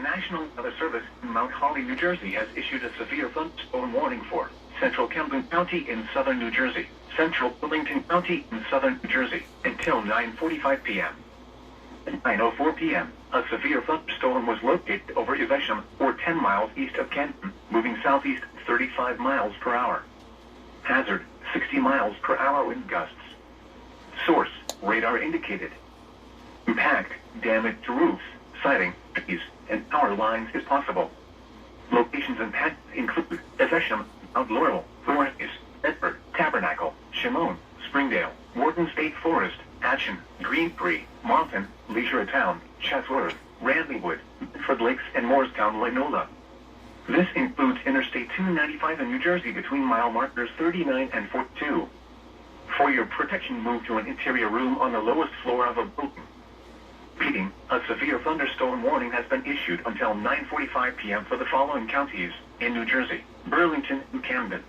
National Weather Service in Mount Holly, New Jersey has issued a severe thunderstorm warning for central Camden County in southern New Jersey, central Burlington County in southern New Jersey, until 9:45 p.m. At 9:04 p.m., a severe thunderstorm was located over Evesham, or 10 miles east of Canton, moving southeast 35 miles per hour. Hazard, 60 miles per hour wind gusts. Source, radar indicated. Impact, damage to roofs, siding, trees, and power lines is possible. Locations and paths include Evesham, Mount Laurel, Voorhees, Bedford, Tabernacle, Shimone, Springdale, Wharton State Forest, Atchison, Greenbury, Monton, Leisure Town, Chatsworth, Randywood, Bedford Lakes, and Moorestown, Linola. This includes Interstate 295 in New Jersey between mile markers 39 and 42. For your protection, move to an interior room on the lowest floor of a building. Repeating, a severe thunderstorm warning has been issued until 9:45 p.m. for the following counties in New Jersey: Burlington and Camden.